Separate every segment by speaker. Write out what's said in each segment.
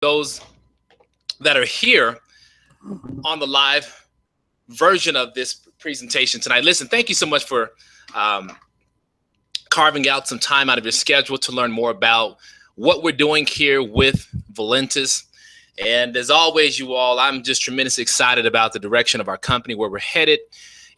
Speaker 1: those that are here on the live version of this presentation tonight. Listen, thank you so much for um, carving out some time out of your schedule to learn more about what we're doing here with Valentus. And as always, you all, I'm just tremendously excited about the direction of our company, where we're headed.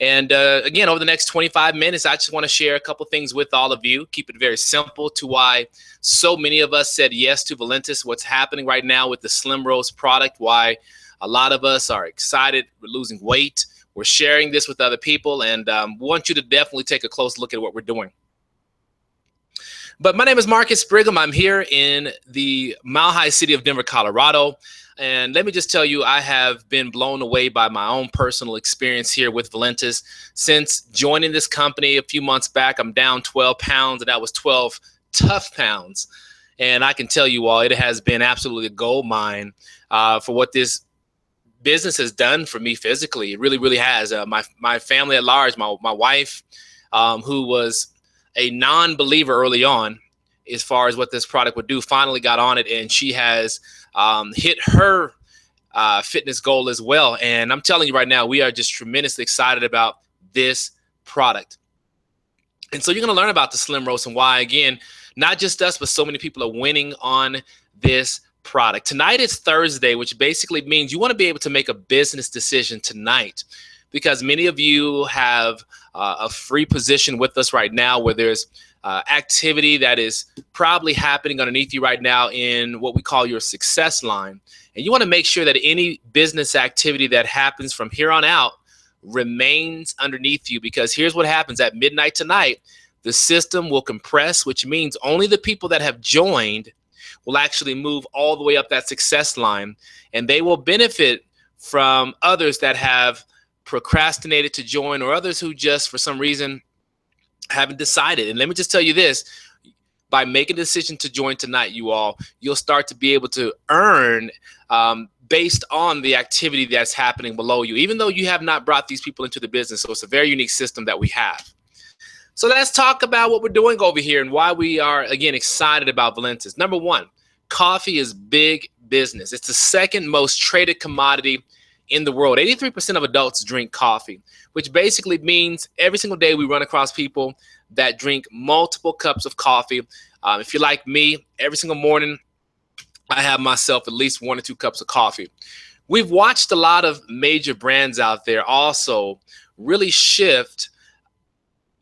Speaker 1: And again, over the next 25 minutes, I just want to share a couple things with all of you. Keep it very simple to why so many of us said yes to Valentus, what's happening right now with the Slim Roast product, why a lot of us are excited. We're losing weight. We're sharing this with other people, and we want you to definitely take a close look at what we're doing. But my name is Marcus Brigham. I'm here in the Mile High city of Denver, Colorado. And let me just tell you, I have been blown away by my own personal experience here with Valentus. Since joining this company a few months back, I'm down 12 pounds, and that was 12 tough pounds. And I can tell you all, it has been absolutely a gold mine for what this business has done for me physically. It really, really has. My family at large, my wife, who was a non-believer early on as far as what this product would do, finally got on it, and she has hit her fitness goal as well. And I'm telling you right now, we are just tremendously excited about this product. And so you're going to learn about the Slim Roast and why, again, not just us, but so many people are winning on this product. Tonight is Thursday, which basically means you want to be able to make a business decision tonight, because many of you have a free position with us right now where there's activity that is probably happening underneath you right now in what we call your success line. And you want to make sure that any business activity that happens from here on out remains underneath you, because here's what happens at midnight tonight. The system will compress, which means only the people that have joined will actually move all the way up that success line, and they will benefit from others that have procrastinated to join, or others who just for some reason haven't decided. And let me just tell you this, by making a decision to join tonight, you all, you'll start to be able to earn based on the activity that's happening below you, even though you have not brought these people into the business. So it's a very unique system that we have. So let's talk about what we're doing over here and why we are, again, excited about Valentus. Number one, coffee is big business. It's the second most traded commodity in the world. 83% of adults drink coffee, which basically means every single day we run across people that drink multiple cups of coffee. If you're like me, every single morning I have myself at least 1 or 2 cups of coffee. We've watched a lot of major brands out there also really shift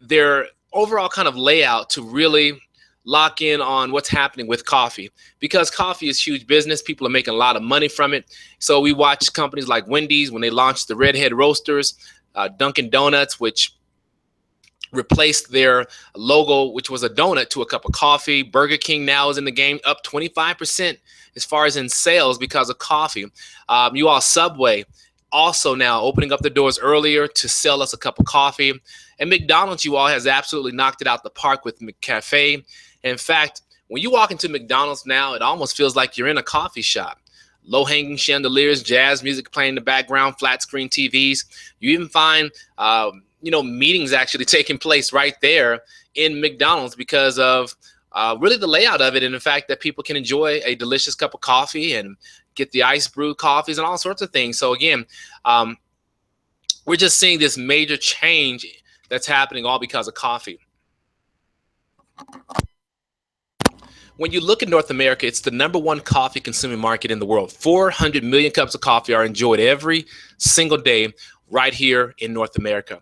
Speaker 1: their overall kind of layout to really lock in on what's happening with coffee, because coffee is huge business. People are making a lot of money from it. So we watch companies like Wendy's when they launched the Redhead Roasters, Dunkin' Donuts, which replaced their logo, which was a donut, to a cup of coffee. Burger King now is in the game, up 25% as far as in sales because of coffee. You all, Subway also now opening up the doors earlier to sell us a cup of coffee. And McDonald's, you all, has absolutely knocked it out the park with McCafe. In fact, when you walk into McDonald's now, it almost feels like you're in a coffee shop. Low-hanging chandeliers, jazz music playing in the background, flat screen TVs. You even find, meetings actually taking place right there in McDonald's because of really the layout of it, and the fact that people can enjoy a delicious cup of coffee and get the ice brewed coffees and all sorts of things. So again, we're just seeing this major change that's happening all because of coffee. When you look at North America, it's the #1 coffee consuming market in the world. 400 million cups of coffee are enjoyed every single day right here in North America.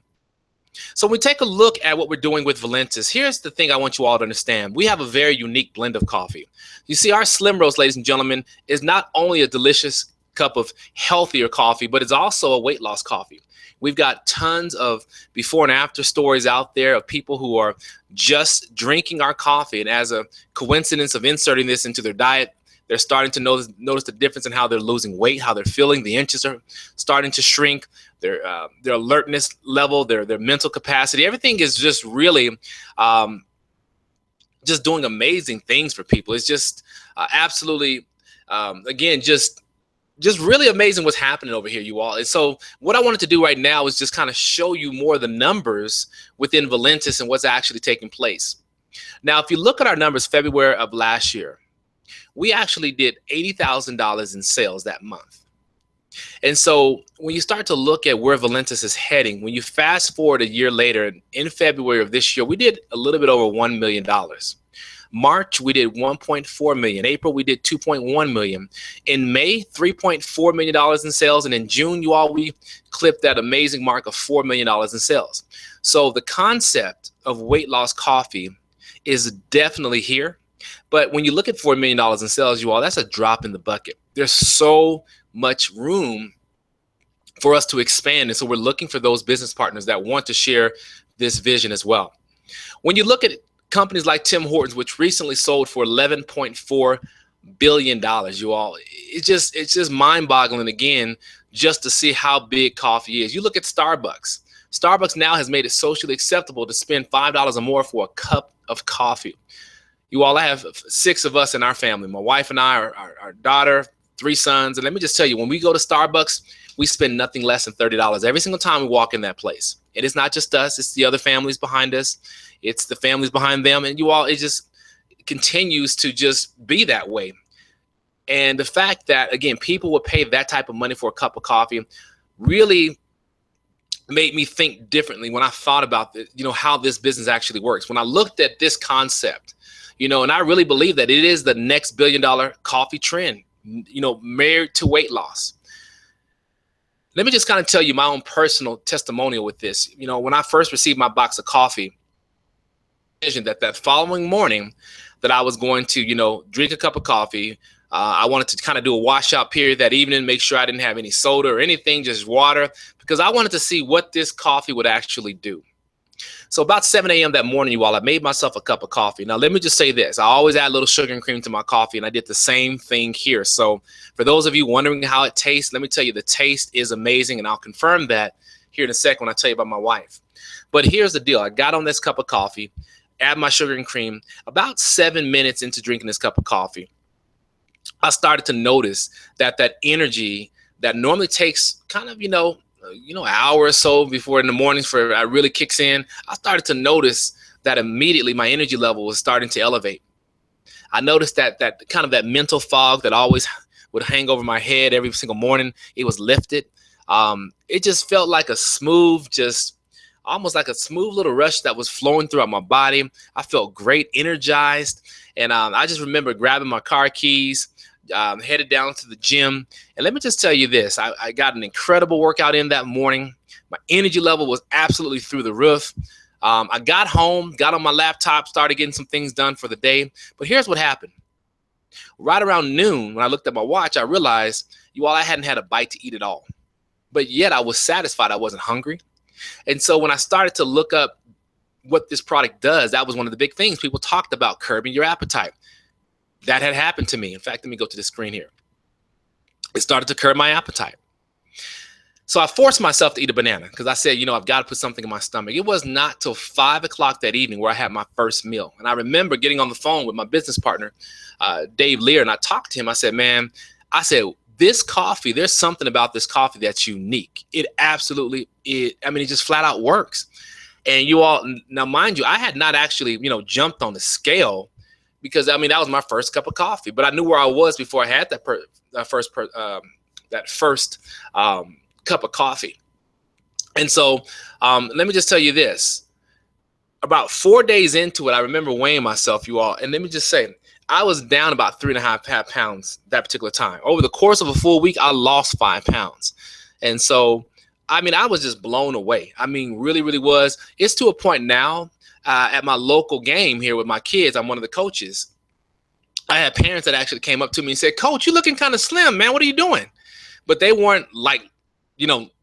Speaker 1: So when we take a look at what we're doing with Valentus, here's the thing I want you all to understand. We have a very unique blend of coffee. You see, our Slim Roast, ladies and gentlemen, is not only a delicious cup of healthier coffee, but it's also a weight loss coffee. We've got tons of before and after stories out there of people who are just drinking our coffee, and as a coincidence of inserting this into their diet, they're starting to notice the difference in how they're losing weight, how they're feeling. The inches are starting to shrink. Their alertness level, their mental capacity, everything is just really just doing amazing things for people. It's just absolutely, again, just really amazing what's happening over here, you all. And so what I wanted to do right now is just kind of show you more of the numbers within Valentus and what's actually taking place. Now, if you look at our numbers February of last year, we actually did $80,000 in sales that month. And so when you start to look at where Valentus is heading, when you fast forward a year later, in February of this year, we did a little bit over $1 million. March, we did 1.4 million. April, we did 2.1 million. In May, $3.4 million in sales. And in June, we clipped that amazing mark of $4 million in sales. So the concept of weight loss coffee is definitely here. But when you look at $4 million in sales, that's a drop in the bucket. There's so much room for us to expand. And so we're looking for those business partners that want to share this vision as well. When you look at companies like Tim Hortons, which recently sold for $11.4 billion, it's just mind-boggling again, just to see how big coffee is. You look at Starbucks. Starbucks now has made it socially acceptable to spend $5 or more for a cup of coffee. I have 6 of us in our family. My wife and I, our daughter, 3 sons. And let me just tell you, when we go to Starbucks, we spend nothing less than $30 every single time we walk in that place. And it's not just us, it's the other families behind us. It's the families behind them. And it just continues to just be that way. And the fact that, again, people would pay that type of money for a cup of coffee really made me think differently when I thought about how this business actually works. When I looked at this concept, and I really believe that it is the next billion-dollar coffee trend, married to weight loss. Let me just kind of tell you my own personal testimonial with this. When I first received my box of coffee, vision that following morning that I was going to, drink a cup of coffee. I wanted to kind of do a washout period that evening, make sure I didn't have any soda or anything, just water, because I wanted to see what this coffee would actually do. So about 7 a.m. that morning, I made myself a cup of coffee. Now, let me just say this. I always add a little sugar and cream to my coffee, and I did the same thing here. So for those of you wondering how it tastes, let me tell you, the taste is amazing, and I'll confirm that here in a second when I tell you about my wife. But here's the deal. I got on this cup of coffee, add my sugar and cream. About 7 minutes into drinking this cup of coffee, I started to notice that energy that normally takes kind of, an hour or so before in the mornings for it really kicks in. I started to notice that immediately my energy level was starting to elevate. I noticed that kind of that mental fog that always would hang over my head every single morning, it was lifted. It just felt like almost like a smooth little rush that was flowing throughout my body. I felt great, energized. And I just remember grabbing my car keys, headed down to the gym. And let me just tell you this, I got an incredible workout in that morning. My energy level was absolutely through the roof. I got home, got on my laptop, started getting some things done for the day. But here's what happened. Right around noon, when I looked at my watch, I realized, I hadn't had a bite to eat at all. But yet I was satisfied. I wasn't hungry. And so when I started to look up what this product does, that was one of the big things. People talked about curbing your appetite. That had happened to me. In fact, let me go to the screen here. It started to curb my appetite. So I forced myself to eat a banana because I said, I've got to put something in my stomach. It was not till 5 o'clock that evening where I had my first meal. And I remember getting on the phone with my business partner, Dave Lear, and I talked to him. I said, this coffee, there's something about this coffee that's unique. It absolutely, it just flat out works. And now mind you, I had not actually, jumped on the scale because, that was my first cup of coffee. But I knew where I was before I had that first cup of coffee. And so let me just tell you this. About 4 days into it, I remember weighing myself, and let me just say, I was down about 3.5 pounds that particular time. Over the course of a full week, I lost 5 pounds. And so, I was just blown away. Really, really was. It's to a point now at my local game here with my kids. I'm one of the coaches. I had parents that actually came up to me and said, "Coach, you're looking kind of slim, man. What are you doing?" But they weren't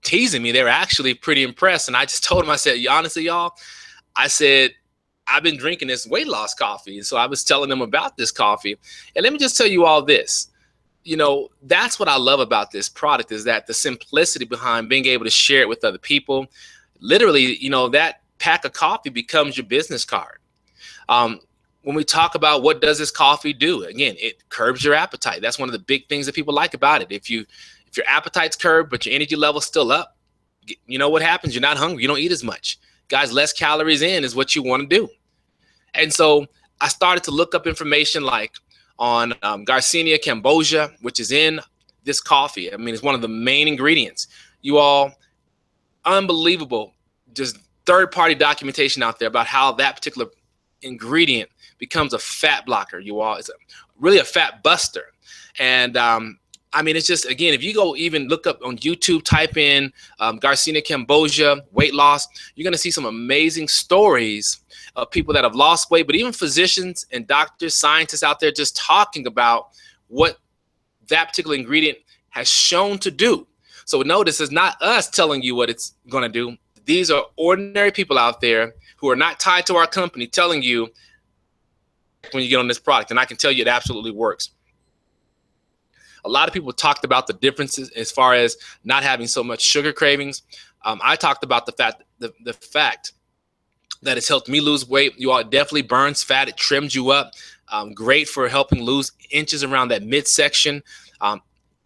Speaker 1: teasing me. They were actually pretty impressed. And I just told them, I said, honestly, y'all, I said, I've been drinking this weight loss coffee. And so I was telling them about this coffee. And let me just tell you all this. That's what I love about this product is that the simplicity behind being able to share it with other people. Literally, that pack of coffee becomes your business card. When we talk about what does this coffee do, again, it curbs your appetite. That's one of the big things that people like about it. If your appetite's curbed, but your energy level's still up, what happens? You're not hungry. You don't eat as much. Guys, less calories in is what you want to do. And so I started to look up information like, on Garcinia cambogia, which is in this coffee. I mean, it's one of the main ingredients. You all, unbelievable, just third-party documentation out there about how that particular ingredient becomes a fat blocker. You all, it's really a fat buster. And I mean, it's just, again, if you go even look up on YouTube, type in Garcinia cambogia weight loss, you're going to see some amazing stories of people that have lost weight, but even physicians and doctors, scientists out there just talking about what that particular ingredient has shown to do. So notice it's not us telling you what it's going to do. These are ordinary people out there who are not tied to our company telling you when you get on this product. And I can tell you it absolutely works. A lot of people talked about the differences as far as not having so much sugar cravings. I talked about the fact that it's helped me lose weight. You all, it definitely burns fat. It trims you up. Great for helping lose inches around that midsection.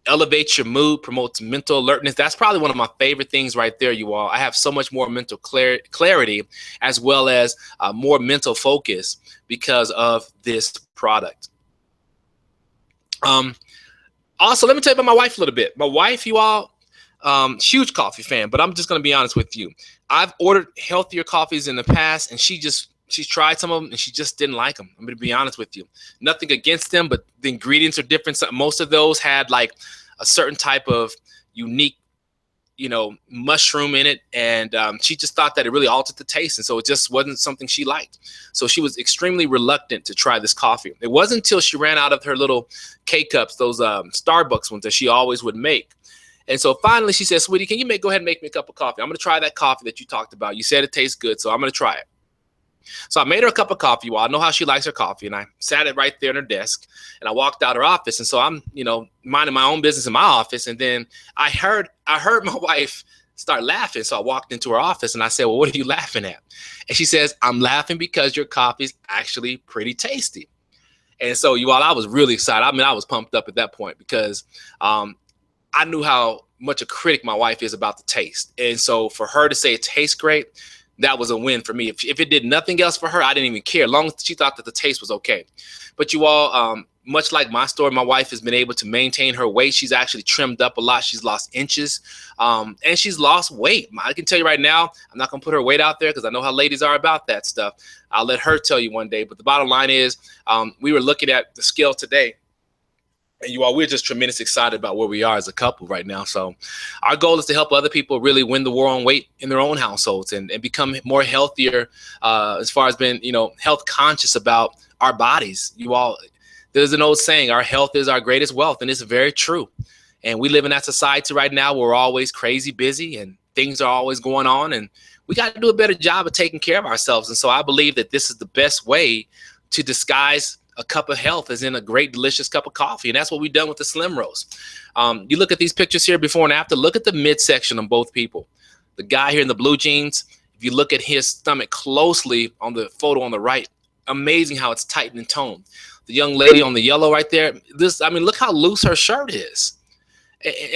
Speaker 1: Elevates your mood, promotes mental alertness. That's probably one of my favorite things right there, you all. I have so much more mental clarity as well as more mental focus because of this product. Also, let me tell you about my wife a little bit. My wife, you all, huge coffee fan, but I'm just going to be honest with you. I've ordered healthier coffees in the past, and she's tried some of them, and she just didn't like them. I'm going to be honest with you. Nothing against them, but the ingredients are different. So most of those had like a certain type of unique, mushroom in it, and she just thought that it really altered the taste, and so it just wasn't something she liked. So she was extremely reluctant to try this coffee. It wasn't until she ran out of her little K-cups, those Starbucks ones that she always would make. And so finally she said, "Sweetie, can you go ahead and make me a cup of coffee? I'm going to try that coffee that you talked about. You said it tastes good, so I'm going to try it." So I made her a cup of coffee. Well, I know how she likes her coffee, and I sat it right there in her desk, and I walked out her office. And so I'm, minding my own business in my office, and then I heard my wife start laughing. So I walked into her office, and I said, "Well, what are you laughing at?" And she says, "I'm laughing because your coffee's actually pretty tasty." And so, you all, I was really excited. I mean, I was pumped up at that point because I knew how much a critic my wife is about the taste. And so for her to say it tastes great, that was a win for me. If it did nothing else for her, I didn't even care, as long as she thought that the taste was okay. But you all, much like my story, my wife has been able to maintain her weight. She's actually trimmed up a lot. She's lost inches, and she's lost weight. I can tell you right now, I'm not going to put her weight out there because I know how ladies are about that stuff. I'll let her tell you one day. But the bottom line is, we were looking at the scale today, and you all, we're just tremendously excited about where we are as a couple right now. So our goal is to help other people really win the war on weight in their own households and become more healthier as far as being, health conscious about our bodies. You all, there's an old saying, our health is our greatest wealth, and it's very true. And we live in that society right now where we're always crazy busy and things are always going on, and we got to do a better job of taking care of ourselves. And so I believe that this is the best way to disguise a cup of health as in a great, delicious cup of coffee. And that's what we've done with the Slim Roast. You look at these pictures here before and after, look at the midsection on both people. The guy here in the blue jeans, if you look at his stomach closely on the photo on the right, amazing how it's tight and toned. The young lady on the yellow right there, look how loose her shirt is.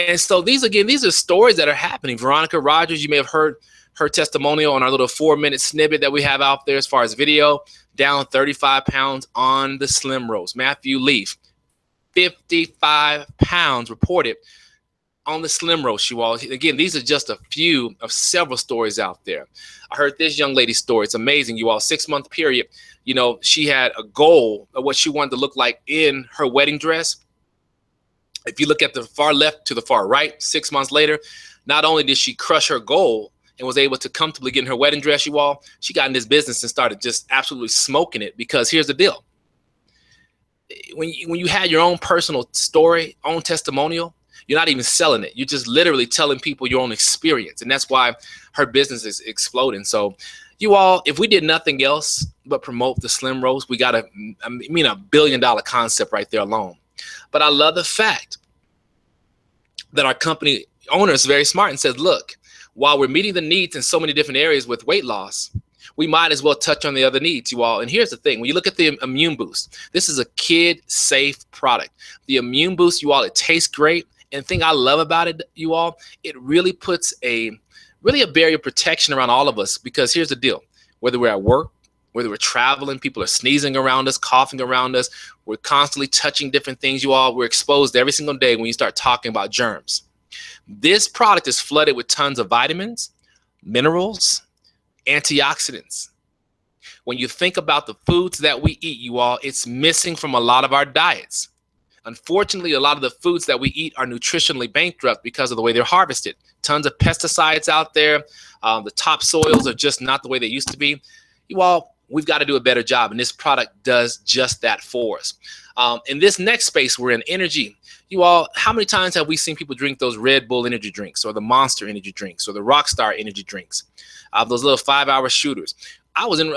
Speaker 1: And so these are stories that are happening. Veronica Rogers, you may have heard her testimonial on our little 4-minute snippet that we have out there as far as video, down 35 pounds on the Slim Roast. Matthew Leaf, 55 pounds reported on the Slim Roast, you all. Again, these are just a few of several stories out there. I heard this young lady's story. It's amazing, you all. 6-month period, she had a goal of what she wanted to look like in her wedding dress. If you look at the far left to the far right, 6 months later, not only did she crush her goal and was able to comfortably get in her wedding dress, you all, she got in this business and started just absolutely smoking it. Because here's the deal. When you had your own personal story, own testimonial, you're not even selling it. You're just literally telling people your own experience. And that's why her business is exploding. So you all, if we did nothing else but promote the Slim Roast, we got $1 billion concept right there alone. But I love the fact that our company owner is very smart and says, look, while we're meeting the needs in so many different areas with weight loss, we might as well touch on the other needs, you all. And here's the thing. When you look at the Immune Boost, this is a kid-safe product. The Immune Boost, you all, it tastes great. And the thing I love about it, you all, it really puts a barrier of protection around all of us. Because here's the deal. Whether we're at work, whether we're traveling, people are sneezing around us, coughing around us. We're constantly touching different things, you all. We're exposed every single day when you start talking about germs. This product is flooded with tons of vitamins, minerals, antioxidants. When you think about the foods that we eat, you all, it's missing from a lot of our diets. Unfortunately, a lot of the foods that we eat are nutritionally bankrupt because of the way they're harvested. Tons of pesticides out there. The topsoils are just not the way they used to be. You all, we've got to do a better job, and this product does just that for us. In this next space, we're in energy. You all, how many times have we seen people drink those Red Bull energy drinks, or the Monster energy drinks, or the Rockstar energy drinks, those little 5-hour shooters? I was in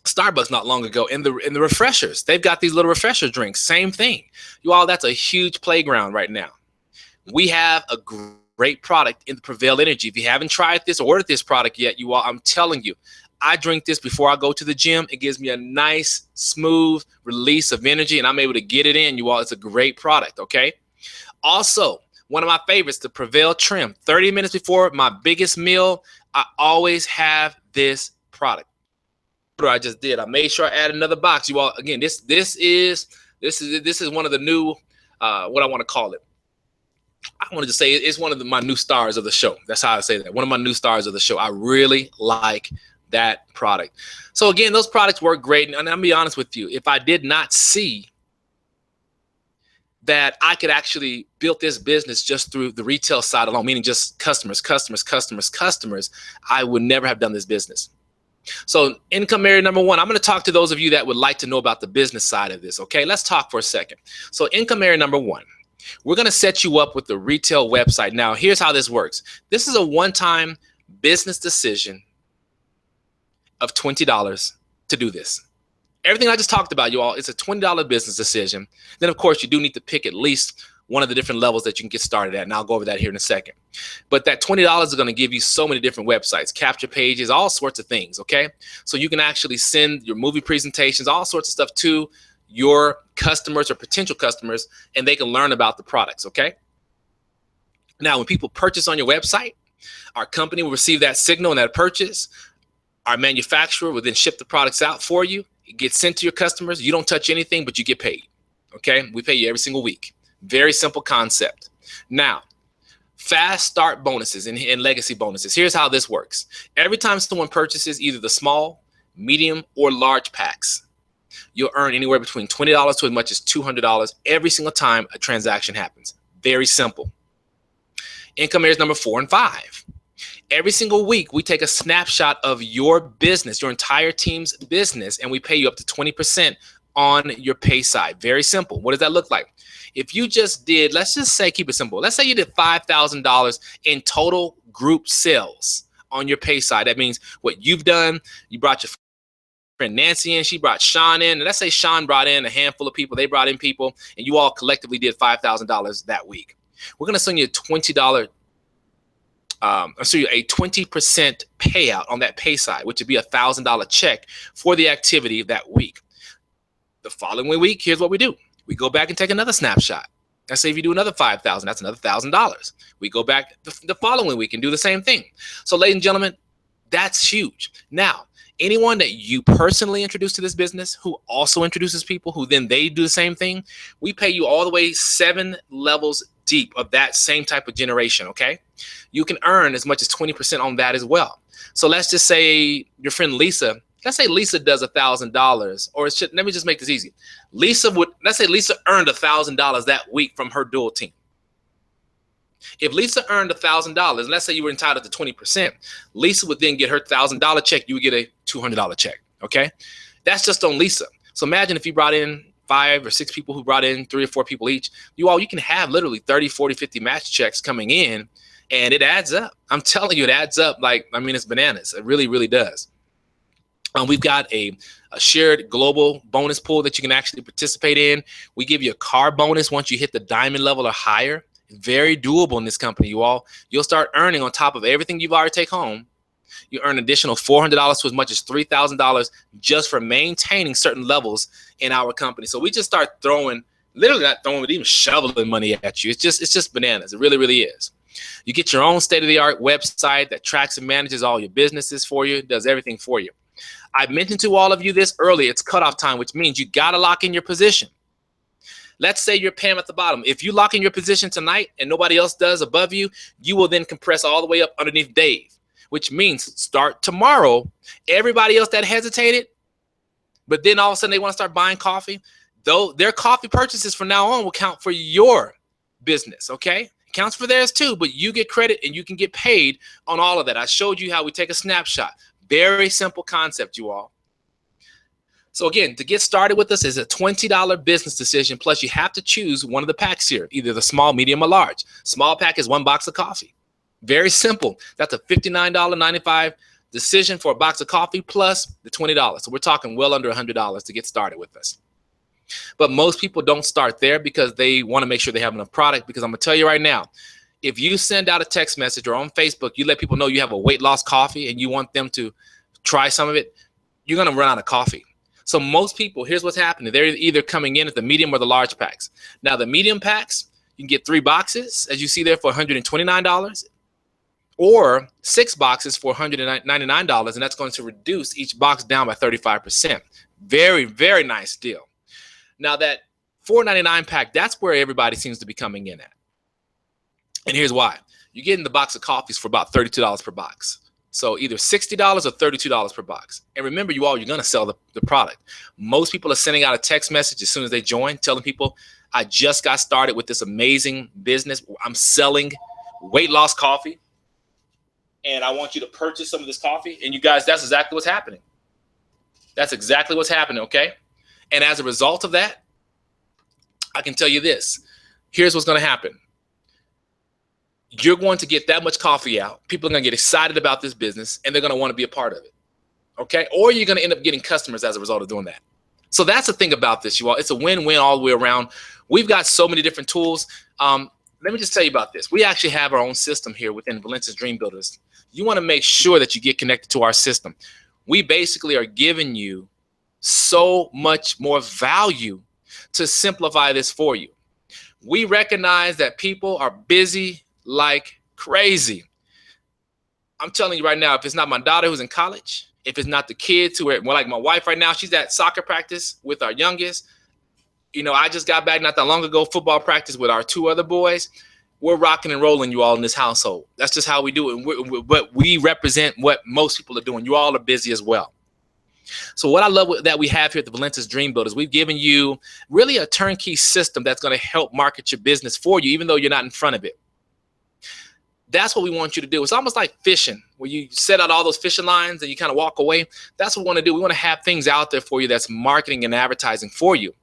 Speaker 1: Starbucks not long ago, in the refreshers. They've got these little refresher drinks. Same thing. You all, that's a huge playground right now. We have a great product in the Prevail Energy. If you haven't tried this or ordered this product yet, you all, I'm telling you, I drink this before I go to the gym. It gives me a nice, smooth release of energy, and I'm able to get it in, you all. It's a great product, okay? Also, one of my favorites, the Prevail Trim. 30 minutes before my biggest meal, I always have this product. What I just did, I made sure I add another box, you all. Again, this is one of the new, what I want to call it. I wanted to say it's one of my new stars of the show. That's how I say that. One of my new stars of the show. I really like that product. So again, those products work great. And I'll be honest with you, if I did not see that I could actually build this business just through the retail side alone, meaning just customers, I would never have done this business. So income area number one, I'm going to talk to those of you that would like to know about the business side of this. Okay, let's talk for a second. So income area number one, we're going to set you up with the retail website. Now, here's how this works. This is a one-time business decision of $20 to do this. Everything I just talked about, you all, it's a $20 business decision. Then, of course, you do need to pick at least one of the different levels that you can get started at, and I'll go over that here in a second. But that $20 is going to give you so many different websites, capture pages, all sorts of things, okay? So you can actually send your movie presentations, all sorts of stuff to your customers or potential customers, and they can learn about the products, okay? Now, when people purchase on your website, our company will receive that signal and that purchase. Our manufacturer will then ship the products out for you. It gets sent to your customers. You don't touch anything, but you get paid. Okay? We pay you every single week. Very simple concept. Now, fast start bonuses and legacy bonuses. Here's how this works. Every time someone purchases either the small, medium, or large packs, you'll earn anywhere between $20 to as much as $200 every single time a transaction happens. Very simple. Income areas number 4 and 5. Every single week, we take a snapshot of your business, your entire team's business, and we pay you up to 20% on your pay side. Very simple. What does that look like? If you just did, let's just say, keep it simple. Let's say you did $5,000 in total group sales on your pay side. That means what you've done, you brought your friend Nancy in, she brought Sean in, and let's say Sean brought in a handful of people, they brought in people, and you all collectively did $5,000 that week. We're going to send you a $20 a 20% payout on that pay side, which would be $1,000 check for the activity that week. The following week, here's what we do. We go back and take another snapshot. Let's say if you do another $5,000, that's another $1,000. We go back the following week and do the same thing. So, ladies and gentlemen, that's huge. Now, anyone that you personally introduce to this business who also introduces people who then they do the same thing, we pay you all the way 7 levels deep of that same type of generation, okay? You can earn as much as 20% on that as well. So let's just say your friend Lisa, let's say Lisa does $1,000, or let me just make this easy. Let's say Lisa earned $1,000 that week from her dual team. If Lisa earned $1,000, and let's say you were entitled to 20%, Lisa would then get her $1,000 check, you would get a $200 check, okay? That's just on Lisa. So imagine if you brought in 5 or 6 people who brought in 3 or 4 people each, you can have literally 30, 40, 50 match checks coming in, and it adds up. I'm telling you, it adds up it's bananas. It really, really does. We've got a shared global bonus pool that you can actually participate in. We give you a car bonus once you hit the diamond level or higher. It's very doable in this company, you all. You'll start earning on top of everything you've already take home. You earn additional $400 to as much as $3,000 just for maintaining certain levels in our company. So we just start throwing, literally not throwing, but even shoveling money at you. It's just bananas. It really, really is. You get your own state-of-the-art website that tracks and manages all your businesses for you, does everything for you. I mentioned to all of you this earlier. It's cutoff time, which means you got to lock in your position. Let's say you're Pam at the bottom. If you lock in your position tonight and nobody else does above you, you will then compress all the way up underneath Dave, which means start tomorrow. Everybody else that hesitated, but then all of a sudden they want to start buying coffee, though their coffee purchases from now on will count for your business, okay? It counts for theirs too, but you get credit and you can get paid on all of that. I showed you how we take a snapshot. Very simple concept, you all. So again, to get started with us is a $20 business decision, plus you have to choose one of the packs here, either the small, medium, or large. Small pack is 1 box of coffee. Very simple. That's a $59.95 decision for a box of coffee plus the $20. So we're talking well under $100 to get started with us. But most people don't start there because they want to make sure they have enough product, because I'm going to tell you right now, if you send out a text message or on Facebook, you let people know you have a weight loss coffee and you want them to try some of it, you're going to run out of coffee. So most people, here's what's happening. They're either coming in at the medium or the large packs. Now, the medium packs, you can get 3 boxes, as you see there, for $129, or 6 boxes for $199, and that's going to reduce each box down by 35%. Very, very nice deal. Now, that $4.99 pack, that's where everybody seems to be coming in at. And here's why. You're getting the box of coffees for about $32 per box. So either $60 or $32 per box. And remember, you all, you're going to sell the product. Most people are sending out a text message as soon as they join, telling people, I just got started with this amazing business. I'm selling weight loss coffee, and I want you to purchase some of this coffee. And you guys, that's exactly what's happening. That's exactly what's happening, okay? And as a result of that, I can tell you this. Here's what's going to happen. You're going to get that much coffee out. People are going to get excited about this business, and they're going to want to be a part of it, okay? Or you're going to end up getting customers as a result of doing that. So that's the thing about this, you all. It's a win-win all the way around. We've got so many different tools. Let me just tell you about this. We actually have our own system here within Valentus Dream Builders. You want to make sure that you get connected to our system. We basically are giving you so much more value to simplify this for you. We recognize that people are busy like crazy. I'm telling you right now, if it's not my daughter who's in college, if it's not the kids who are, well, like my wife right now, she's at soccer practice with our youngest. You know, I just got back not that long ago, football practice with our 2 other boys. We're rocking and rolling, you all, in this household. That's just how we do it. But we represent what most people are doing. You all are busy as well. So what I love that we have here at the Valentus Dream Builders, we've given you really a turnkey system that's going to help market your business for you, even though you're not in front of it. That's what we want you to do. It's almost like fishing, where you set out all those fishing lines and you kind of walk away. That's what we want to do. We want to have things out there for you that's marketing and advertising for you.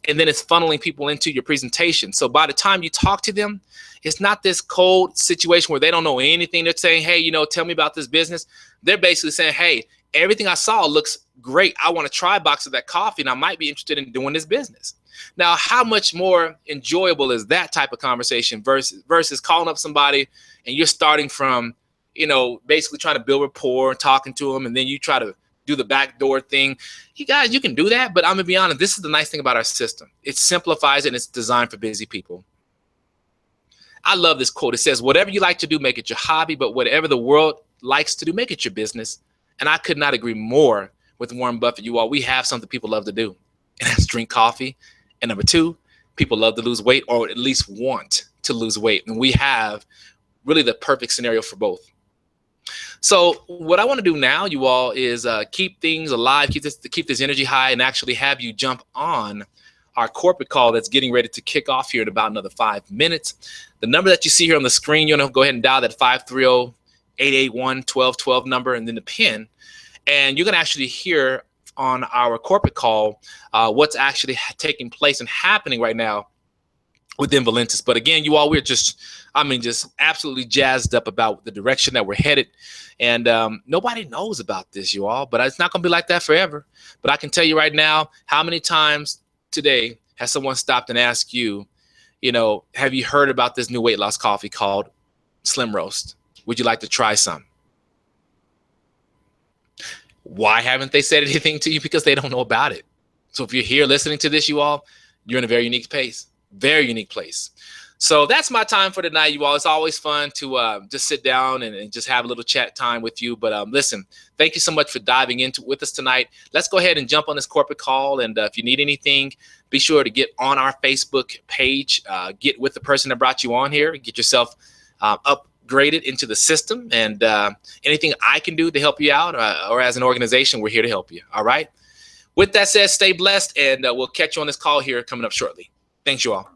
Speaker 1: And then it's funneling people into your presentation. So by the time you talk to them, it's not this cold situation where they don't know anything. They're saying, hey, you know, tell me about this business. They're basically saying, hey, everything I saw looks great. I want to try a box of that coffee, and I might be interested in doing this business. Now, how much more enjoyable is that type of conversation versus calling up somebody and you're starting from, you know, basically trying to build rapport and talking to them, and then you try to do the backdoor thing. You guys, you can do that, but I'm gonna be honest, this is the nice thing about our system. It simplifies it, and it's designed for busy people. I love this quote. It says, whatever you like to do, make it your hobby, but whatever the world likes to do, make it your business. And I could not agree more with Warren Buffett. You all, we have something people love to do, and that's drink coffee. And number 2, people love to lose weight, or at least want to lose weight. And we have really the perfect scenario for both. So what I want to do now, you all, is keep things alive, keep this energy high, and actually have you jump on our corporate call that's getting ready to kick off here in about another 5 minutes. The number that you see here on the screen, you want to go ahead and dial that 530-881-1212 number, and then the PIN. And you're going to actually hear on our corporate call what's actually taking place and happening right now within Valentus. But again, you all, we're just absolutely jazzed up about the direction that we're headed. And nobody knows about this, you all, but it's not going to be like that forever. But I can tell you right now, how many times today has someone stopped and asked you, you know, have you heard about this new weight loss coffee called Slim Roast? Would you like to try some? Why haven't they said anything to you? Because they don't know about it. So if you're here listening to this, you all, you're in a very unique place. Very unique place. So that's my time for tonight, you all. It's always fun to just sit down and just have a little chat time with you. But listen, thank you so much for diving into with us tonight. Let's go ahead and jump on this corporate call. And if you need anything, be sure to get on our Facebook page. Get with the person that brought you on here. Get yourself upgraded into the system. And anything I can do to help you out or as an organization, we're here to help you. All right. With that said, stay blessed, and we'll catch you on this call here coming up shortly. Thanks, you all.